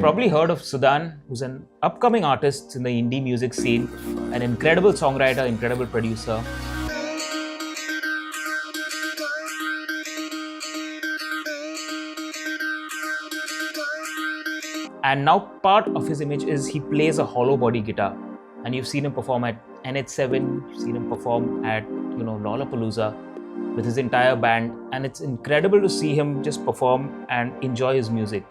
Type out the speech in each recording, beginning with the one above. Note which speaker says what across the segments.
Speaker 1: probably heard of Sudan, who's an upcoming artist in the indie music scene, an incredible songwriter, incredible producer. And now part of his image is he plays a hollow body guitar. And you've seen him perform at NH7, you've seen him perform at, Lollapalooza with his entire band. And it's incredible to see him just perform and enjoy his music.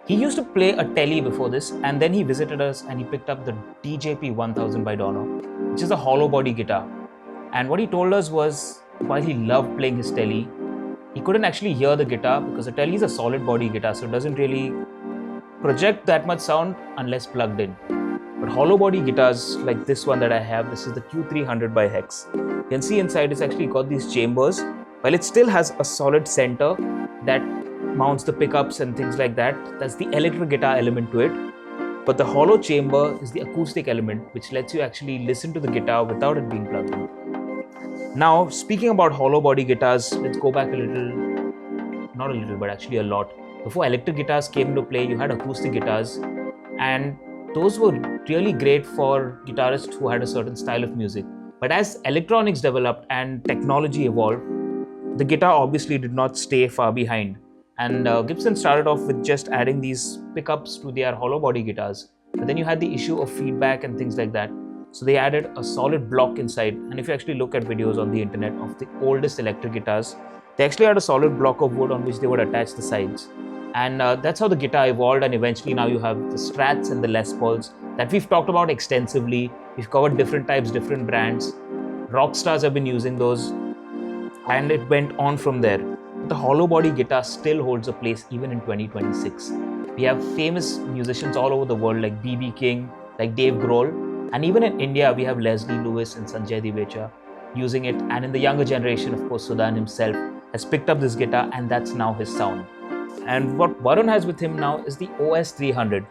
Speaker 1: He used to play a telly before this, and then he visited us and he picked up the DJP 1000 by Dono, which is a hollow body guitar. And what he told us was, while he loved playing his telly, he couldn't actually hear the guitar because the telly is a solid body guitar, so it doesn't really project that much sound unless plugged in. But hollow body guitars like this one that I have, this is the Q300 by Hex. You can see inside it's actually got these chambers. While it still has a solid center that mounts the pickups and things like that, that's the electric guitar element to it. But the hollow chamber is the acoustic element, which lets you actually listen to the guitar without it being plugged in. Now, speaking about hollow body guitars, let's go back a little, not a little, but actually a lot. Before electric guitars came into play, you had acoustic guitars, and those were really great for guitarists who had a certain style of music. But as electronics developed and technology evolved, the guitar obviously did not stay far behind. And Gibson started off with just adding these pickups to their hollow body guitars. But then you had the issue of feedback and things like that. So they added a solid block inside. And if you actually look at videos on the internet of the oldest electric guitars, they actually had a solid block of wood on which they would attach the sides. And that's how the guitar evolved, and eventually now you have the Strats and the Les Pauls that we've talked about extensively. We've covered different types, different brands. Rock stars have been using those, and it went on from there. But the hollow body guitar still holds a place even in 2026. We have famous musicians all over the world like B.B. King, like Dave Grohl, and even in India we have Leslie Lewis and Sanjay Pahuja using it. And in the younger generation, of course, Sudan himself has picked up this guitar, and that's now his sound. And what Varun has with him now is the OS 300.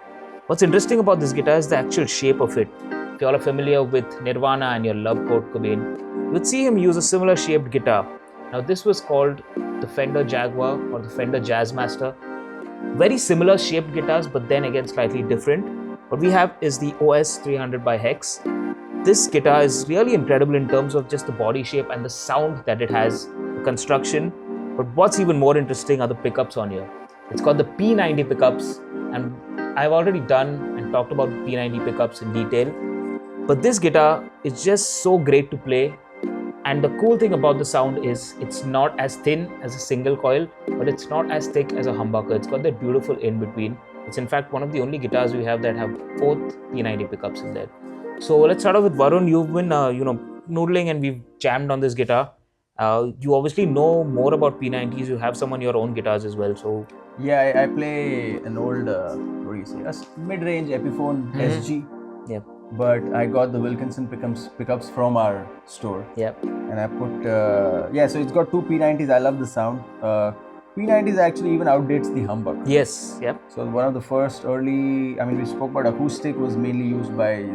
Speaker 1: What's interesting about this guitar is the actual shape of it. If you all are familiar with Nirvana and you love Kurt Cobain, you would see him use a similar shaped guitar. Now this was called the Fender Jaguar or the Fender Jazzmaster. Very similar shaped guitars, but then again slightly different. What we have is the OS 300 by Hex. This guitar is really incredible in terms of just the body shape and the sound that it has, the construction. But what's even more interesting are the pickups on here. It's got the P90 pickups, and I've already done and talked about P90 pickups in detail. But this guitar is just so great to play. And the cool thing about the sound is it's not as thin as a single coil, but it's not as thick as a humbucker. It's got that beautiful in-between. It's in fact one of the only guitars we have that have both P90 pickups in there. So let's start off with Varun. You've been, noodling, and we've jammed on this guitar. You obviously know more about P90s. You have some on your own guitars as well. So
Speaker 2: yeah, I play an old, a mid-range Epiphone SG.
Speaker 1: Yeah.
Speaker 2: But I got the Wilkinson pickups from our store.
Speaker 1: Yeah.
Speaker 2: And I put, so it's got two P90s. I love the sound. P90s actually even outdates the humbucker.
Speaker 1: Yes. Yep.
Speaker 2: So one of the first early, we spoke about acoustic was mainly used by,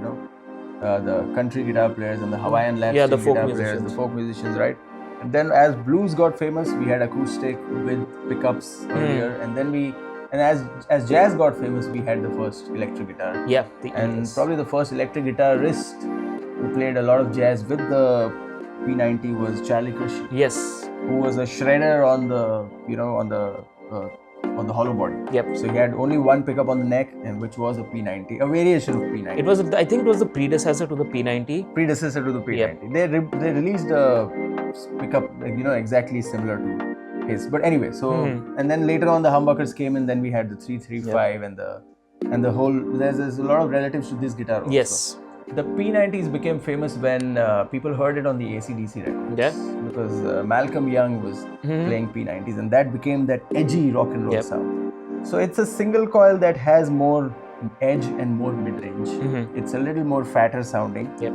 Speaker 2: the country guitar players and the Hawaiian lap
Speaker 1: the folk
Speaker 2: guitar
Speaker 1: musicians.
Speaker 2: players, the folk musicians, right? And then as blues got famous, we had acoustic with pickups earlier, and then as jazz got famous, we had the first electric guitar.
Speaker 1: Yeah.
Speaker 2: Probably the first electric guitarist who played a lot of jazz with the P90 was Charlie Christian.
Speaker 1: Yes.
Speaker 2: Who was a shredder on the hollow body.
Speaker 1: Yep.
Speaker 2: So he had only one pickup on the neck, and which was a P90, a variation of P90.
Speaker 1: It was, I think, it was the predecessor to the P90.
Speaker 2: Predecessor to the P90. Yep. They released a pickup, exactly similar to his. But anyway, so and then later on the humbuckers came, and then we had the 335 and the whole. There's a lot of relatives to this guitar also.
Speaker 1: Yes.
Speaker 2: The P90s became famous when people heard it on the AC/DC records.
Speaker 1: Yeah.
Speaker 2: Because Malcolm Young was playing P90s, and that became that edgy rock and roll sound. So it's a single coil that has more edge and more mid-range. It's a little more fatter sounding.
Speaker 1: Yep.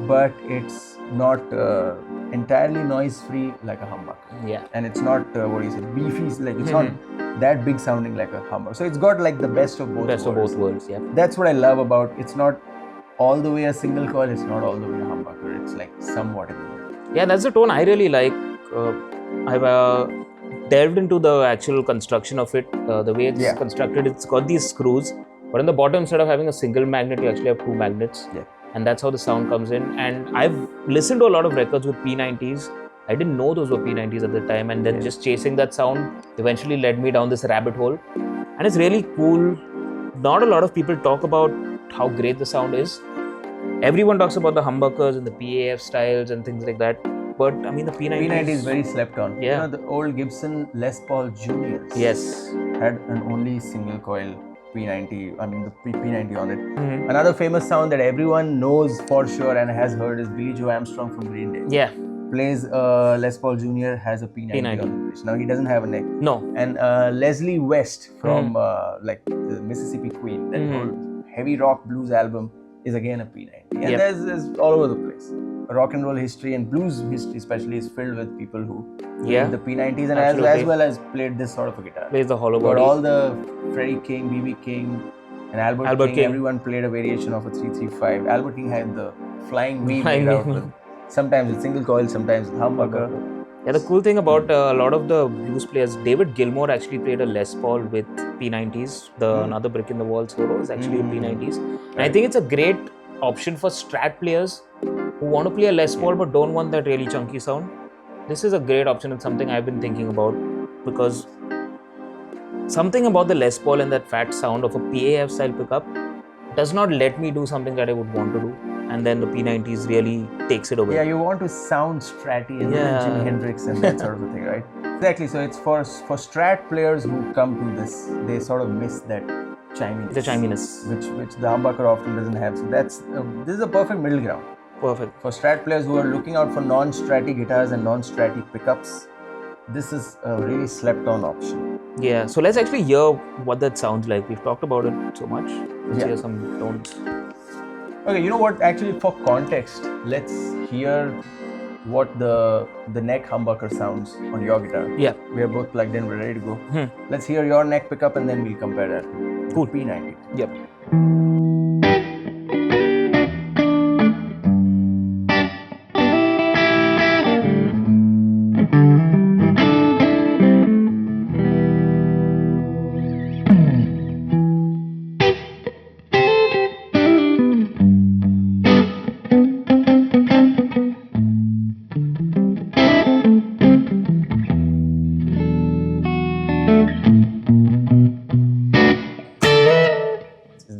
Speaker 2: But it's not entirely noise-free like a humbucker.
Speaker 1: Yeah.
Speaker 2: And it's not beefy, like it's not that big sounding like a humbucker. So it's got like the best of both worlds.
Speaker 1: Best of both worlds, yeah.
Speaker 2: That's what I love about it. It's not all the way a single coil, it's not all the way a humbucker. It's like somewhat in the middle.
Speaker 1: Yeah, that's the tone I really like. I've delved into the actual construction of it, the way it's constructed. It's got these screws, But on the bottom, instead of having a single magnet, you actually have two magnets.
Speaker 2: Yeah.
Speaker 1: And that's how the sound comes in. And I've listened to a lot of records with P90s. I didn't know those were P90s at the time. And then just chasing that sound eventually led me down this rabbit hole. And it's really cool. Not a lot of people talk about how great the sound is. Everyone talks about the humbuckers and the PAF styles and things like that. But I mean, the P90
Speaker 2: P90 is very slept on.
Speaker 1: Yeah.
Speaker 2: You know, the old Gibson Les Paul Juniors.
Speaker 1: Yes.
Speaker 2: Had an only single coil P90. I mean, the P90 on it.
Speaker 1: Mm-hmm.
Speaker 2: Another famous sound that everyone knows for sure and has heard is Billy Joe Armstrong from Green Day.
Speaker 1: Yeah.
Speaker 2: Plays Les Paul Jr. has a P90 on the bridge. Now he doesn't have a neck.
Speaker 1: No.
Speaker 2: And Leslie West from like the Mississippi Queen, that whole heavy rock blues album, is again a P90. And there's all over the place. Rock and roll history and blues history especially is filled with people who played the P90s and as well as played this sort of a guitar.
Speaker 1: Plays the hollow body.
Speaker 2: But all the Freddie King, B.B. King and Albert King, everyone played a variation of a 335. Albert King had the flying V made out with sometimes with single coil, sometimes with humbucker.
Speaker 1: Yeah, the cool thing about a lot of the blues players, David Gilmour actually played a Les Paul with P90s. Another Brick in the Wall solo is actually a P90s. And I think it's a great option for Strat players who want to play a Les Paul but don't want that really chunky sound. This is a great option. It's something I've been thinking about because something about the Les Paul and that fat sound of a PAF style pickup does not let me do something that I would want to do. And then the P90s really takes it away.
Speaker 2: Yeah, you want to sound Stratty and Jimi Hendrix and that sort of a thing, right? Exactly. So it's for Strat players who come to this, they sort of miss that chiminess.
Speaker 1: The chiminess.
Speaker 2: Which the humbucker often doesn't have. So that's this is a perfect middle ground.
Speaker 1: Perfect.
Speaker 2: For Strat players who are looking out for non-Stratty guitars and non-Stratty pickups, this is a really slept-on option.
Speaker 1: Yeah, so let's actually hear what that sounds like. We've talked about it so much. Let's hear some tones.
Speaker 2: Okay, you know what? Actually, for context, let's hear what the neck humbucker sounds on your guitar.
Speaker 1: Yeah.
Speaker 2: We are both plugged in, we're ready to go. Let's hear your neck pickup and then we'll compare that to P90.
Speaker 1: Yep.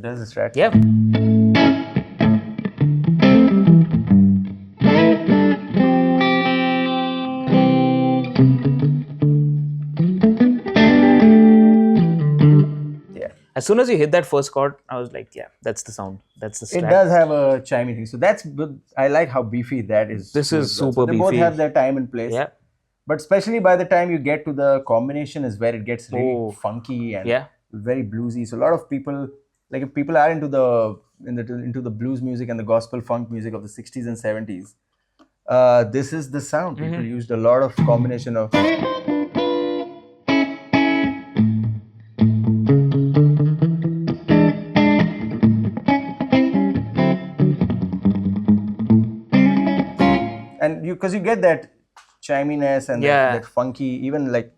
Speaker 2: Does the Strat?
Speaker 1: Yeah. As soon as you hit that first chord, I was like, yeah, that's the sound. That's the Strat.
Speaker 2: It does have a chimey thing. So that's good. I like how beefy that is.
Speaker 1: This is super beefy.
Speaker 2: They both have their time and place.
Speaker 1: Yeah.
Speaker 2: But especially by the time you get to the combination is where it gets really funky and very bluesy. So a lot of people, like if people are into the blues music and the gospel funk music of the 60s and 70s, this is the sound. People used a lot of combination of and because you get that chiminess and that funky, even like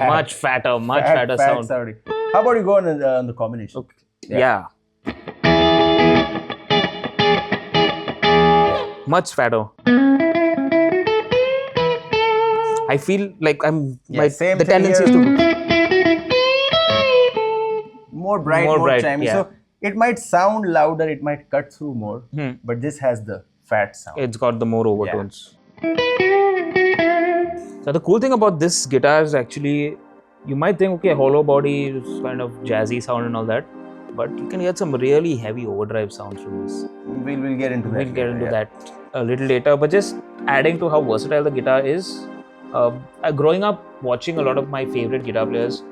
Speaker 1: much fatter sound.
Speaker 2: Sorry. How about you go on the combination?
Speaker 1: Okay. Yeah. Much fatter. I feel like the tendency is to
Speaker 2: more bright, more chimey.
Speaker 1: Yeah.
Speaker 2: So it might sound louder, it might cut through more, but this has the fat sound.
Speaker 1: It's got the more overtones. So the cool thing about this guitar is actually, you might think, okay, hollow body is kind of jazzy sound and all that, but you can get some really heavy overdrive sounds from this.
Speaker 2: We'll get into that.
Speaker 1: We'll get into that a little later, but just adding to how versatile the guitar is, growing up watching a lot of my favorite guitar players,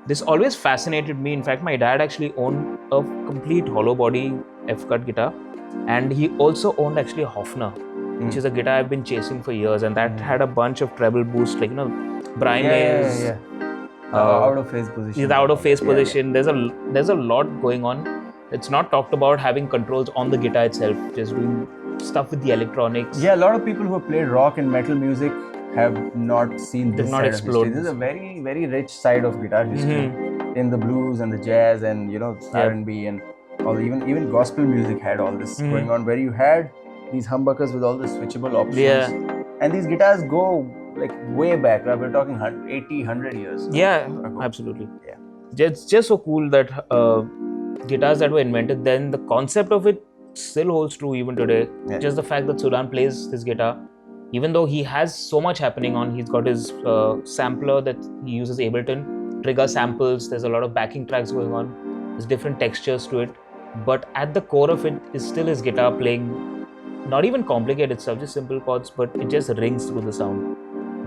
Speaker 1: this always fascinated me. In fact, my dad actually owned a complete hollow body F-cut guitar, and he also owned actually a Hofner, which is a guitar I've been chasing for years, and that had a bunch of treble boost, like, you know, Brian May's
Speaker 2: out of phase position.
Speaker 1: He's out of phase position. There's a lot going on, It's not talked about having controls on the guitar itself, just doing stuff with the electronics.
Speaker 2: Yeah, a lot of people who have played rock and metal music have not seen this
Speaker 1: not
Speaker 2: side
Speaker 1: explored
Speaker 2: of history. This is a very, very rich side of guitar history in the blues and the jazz and R&B and all. Even gospel music had all this going on, where you had these humbuckers with all the switchable options. And these guitars go like way back. We're talking 80, 100 years.
Speaker 1: Yeah,
Speaker 2: ago.
Speaker 1: absolutely.
Speaker 2: Yeah.
Speaker 1: It's just so cool that guitars that were invented then, the concept of it still holds true even today.
Speaker 2: Yeah.
Speaker 1: Just the fact that Sudan plays his guitar, even though he has so much happening on, he's got his sampler that he uses Ableton, trigger samples, there's a lot of backing tracks going on, there's different textures to it, but at the core of it is still his guitar playing not even complicated stuff, just simple chords, but it just rings through the sound.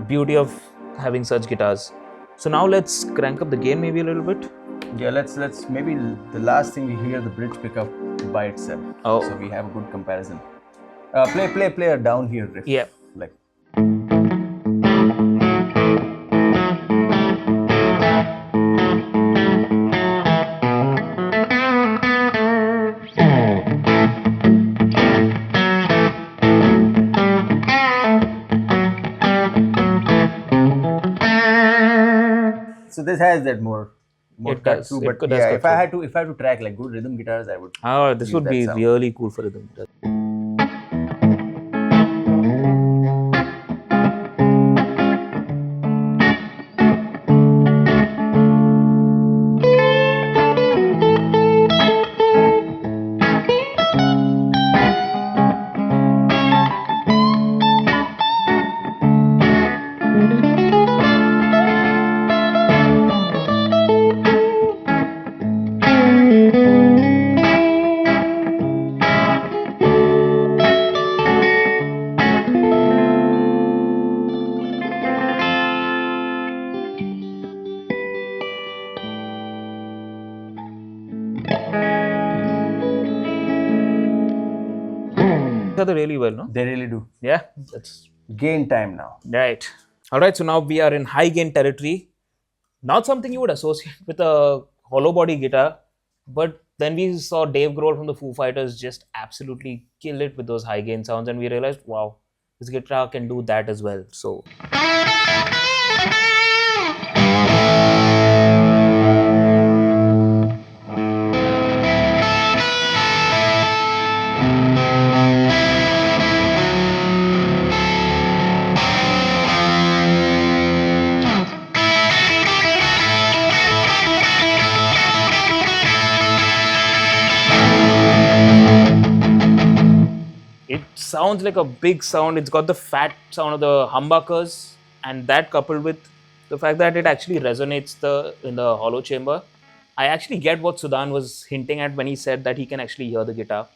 Speaker 1: Beauty of having such guitars. So now let's crank up the gain maybe a little bit.
Speaker 2: Yeah, let's maybe the last thing we hear the bridge pick up by itself.
Speaker 1: Oh.
Speaker 2: So we have a good comparison. Play a down here riff.
Speaker 1: Yeah.
Speaker 2: Like. So this has that more
Speaker 1: It
Speaker 2: cut
Speaker 1: does.
Speaker 2: through,
Speaker 1: It
Speaker 2: but
Speaker 1: does
Speaker 2: yeah,
Speaker 1: cut
Speaker 2: if I had to track like good rhythm guitars, I would.
Speaker 1: This
Speaker 2: use
Speaker 1: would
Speaker 2: that
Speaker 1: be
Speaker 2: sound.
Speaker 1: really cool for rhythm. Really well, no?
Speaker 2: They really do.
Speaker 1: Yeah, that's
Speaker 2: Gain time now.
Speaker 1: right. All right, so now we are in high gain territory. Not something you would associate with a hollow body guitar, but then we saw Dave Grohl from the Foo Fighters just absolutely kill it with those high gain sounds, and we realized, wow, this guitar can do that as well. So. It sounds like a big sound. It's got the fat sound of the humbuckers, and that coupled with the fact that it actually resonates in the hollow chamber. I actually get what Sudan was hinting at when he said that he can actually hear the guitar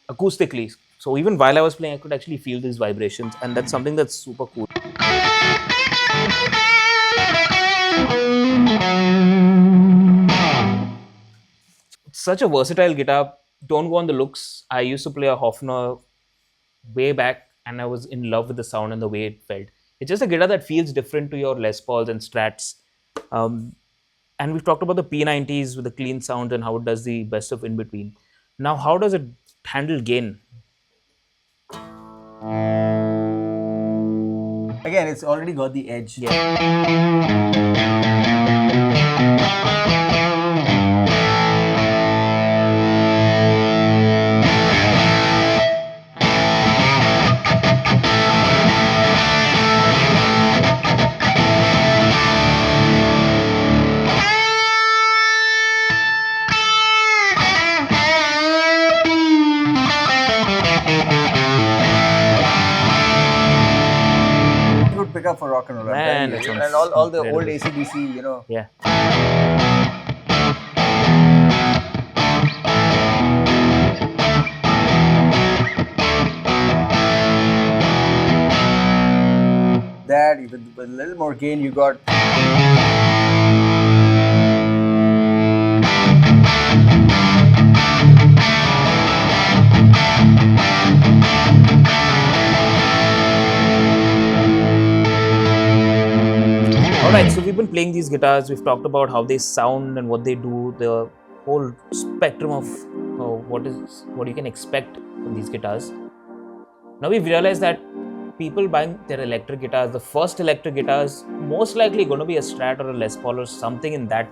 Speaker 1: acoustically. So even while I was playing, I could actually feel these vibrations, and that's something that's super cool. It's such a versatile guitar. Don't go on the looks. I used to play a Hofner way back, and I was in love with the sound and the way it felt. It's just a guitar that feels different to your Les Pauls and Strats. And we've talked about the P90s with the clean sound and how it does the best of in between. Now, how does it handle gain?
Speaker 2: Again, it's already got the edge.
Speaker 1: Yeah.
Speaker 2: Good pickup for rock and roll.
Speaker 1: Man,
Speaker 2: I'm telling you.
Speaker 1: that
Speaker 2: And
Speaker 1: sounds
Speaker 2: all the
Speaker 1: incredible.
Speaker 2: old AC/DC,
Speaker 1: Yeah.
Speaker 2: that with a little more gain, you got.
Speaker 1: Alright, so we've been playing these guitars, we've talked about how they sound and what they do, the whole spectrum of what you can expect from these guitars. Now we've realized that people buying their electric guitars, the first electric guitars, most likely going to be a Strat or a Les Paul or something in that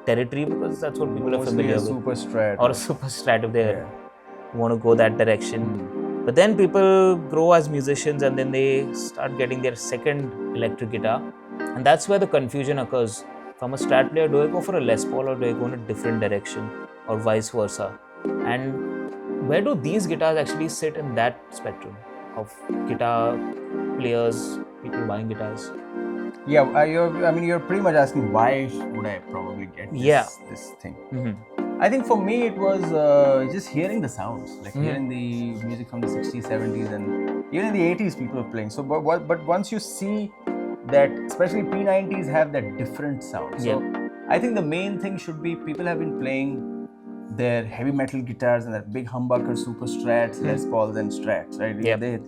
Speaker 1: territory, because that's what people are familiar with.
Speaker 2: Super Strat.
Speaker 1: Or a Super Strat if they want to go that direction. But then people grow as musicians and then they start getting their second electric guitar. And that's where the confusion occurs. From a Strat player, do I go for a Les Paul or do I go in a different direction, or vice versa? And where do these guitars actually sit in that spectrum of guitar players, people buying guitars?
Speaker 2: Yeah, you're pretty much asking why would I probably get this thing. I think for me it was just hearing the sounds, like hearing the music from the 60s, 70s, and even in the 80s people were playing. So, but once you see that, especially P90s have that different sound. So, I think the main thing should be people have been playing their heavy metal guitars and that big humbucker, super Strats, Les Pauls, and Strats, right?
Speaker 1: Yeah.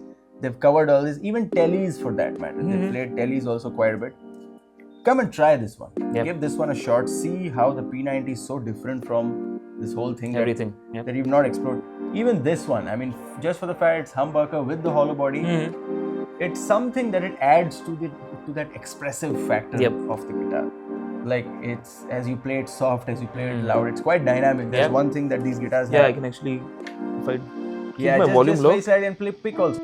Speaker 2: They've covered all this, even Tellys for that matter. They've played Tellys also quite a bit. Come and try this one. Give this one a shot. See how the P90 is so different from this whole thing.
Speaker 1: Everything.
Speaker 2: That you've not explored. Even this one, I mean, just for the fact it's humbucker with the hollow body, it's something that it adds to that expressive factor of the guitar. Like, it's, as you play it soft, as you play it loud, it's quite dynamic. There's one thing that these guitars have.
Speaker 1: Yeah, I can actually, if I keep my volume low.
Speaker 2: Just side and play pick also.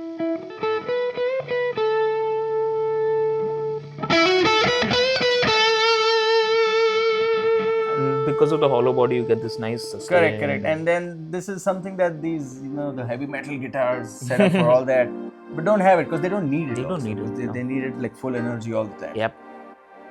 Speaker 1: Because of the hollow body, you get this nice sustain.
Speaker 2: Correct. And then this is something that these, the heavy metal guitars set up for all that, but don't have it because they don't need it. They need it like full energy all the time.
Speaker 1: Yep.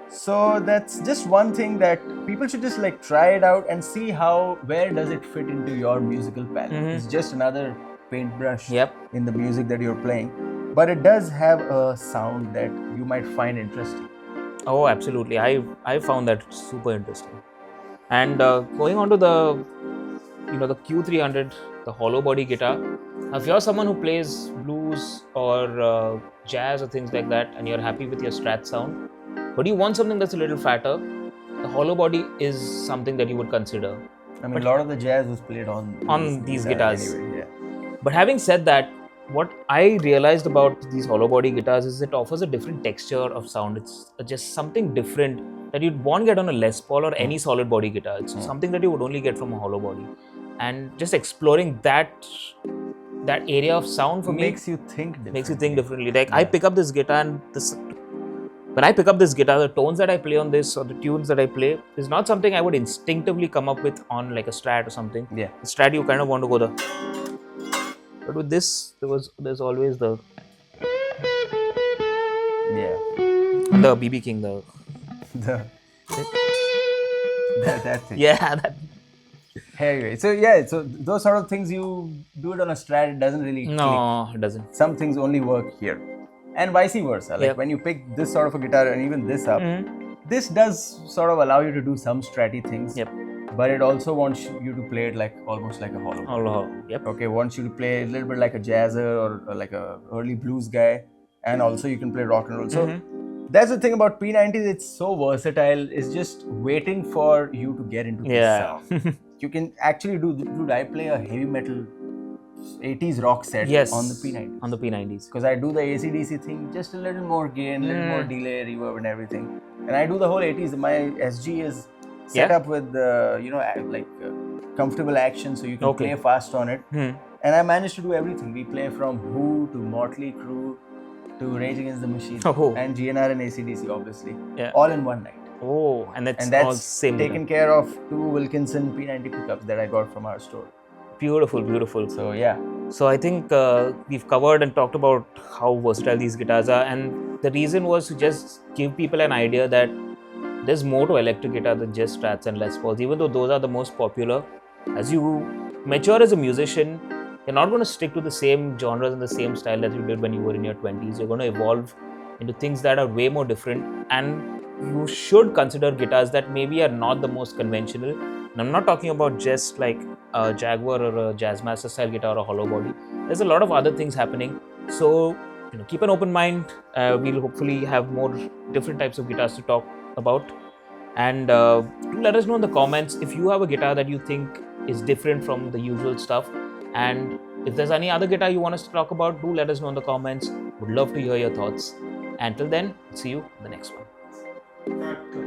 Speaker 2: So that's just one thing that people should just like try it out and see where does it fit into your musical palette. It's just another paintbrush in the music that you're playing, but it does have a sound that you might find interesting.
Speaker 1: Oh, absolutely. I found that super interesting. And going on to the Q300, the hollow body guitar. Now, if you're someone who plays blues or jazz or things like that, and you're happy with your Strat sound, but you want something that's a little fatter, the hollow body is something that you would consider.
Speaker 2: I mean, a lot of the jazz was played on
Speaker 1: these guitars.
Speaker 2: Anyway,
Speaker 1: But having said that, what I realized about these hollow body guitars is it offers a different texture of sound. It's just something different that you'd won't get on a Les Paul or any solid body guitar. It's something that you would only get from a hollow body. And just exploring that area of sound for me
Speaker 2: makes you think
Speaker 1: differently. Like I pick up this guitar and when I pick up this guitar, the tones that I play on this or the tunes that I play is not something I would instinctively come up with on like a Strat or something.
Speaker 2: Yeah.
Speaker 1: The Strat you kind of want to go but with this, there's always the and the BB King,
Speaker 2: that thing.
Speaker 1: Yeah, that.
Speaker 2: Anyway, so those sort of things you do it on a Strat, it doesn't really click.
Speaker 1: It doesn't.
Speaker 2: Some things only work here, and vice versa. Like when you pick this sort of a guitar and even this up, this does sort of allow you to do some Stratty things.
Speaker 1: Yep.
Speaker 2: But it also wants you to play it like almost like a hollow.
Speaker 1: Yep.
Speaker 2: Okay, wants you to play a little bit like a jazzer or like a early blues guy, and also you can play rock and roll. So that's the thing about P90s. It's so versatile. It's just waiting for you to get into this sound. You can actually do. I play a heavy metal 80s rock set on the P90s.
Speaker 1: On the P90s.
Speaker 2: Because I do the AC/DC thing, just a little more gain, a little more delay, reverb, and everything. And I do the whole 80s. My SG is set up with comfortable action, so you can play fast on it. And I managed to do everything. We play from Who to Motley Crue to Rage Against the Machine and GNR and AC/DC, obviously, all in one night.
Speaker 1: Oh, and that's all same
Speaker 2: taken care of 2 Wilkinson P90 pickups that I got from our store.
Speaker 1: Beautiful.
Speaker 2: So yeah.
Speaker 1: So I think we've covered and talked about how versatile these guitars are, and the reason was to just give people an idea that there's more to electric guitar than just Strats and Les Pauls. Even though those are the most popular, as you mature as a musician, you're not going to stick to the same genres and the same style that you did when you were in your 20s. You're going to evolve into things that are way more different, and you should consider guitars that maybe are not the most conventional. And I'm not talking about just like a Jaguar or a Jazzmaster style guitar or a hollow body. There's a lot of other things happening. So keep an open mind. We'll hopefully have more different types of guitars to talk about. And do let us know in the comments if you have a guitar that you think is different from the usual stuff. And if there's any other guitar you want us to talk about, do let us know in the comments. Would love to hear your thoughts. Until then, see you in the next one.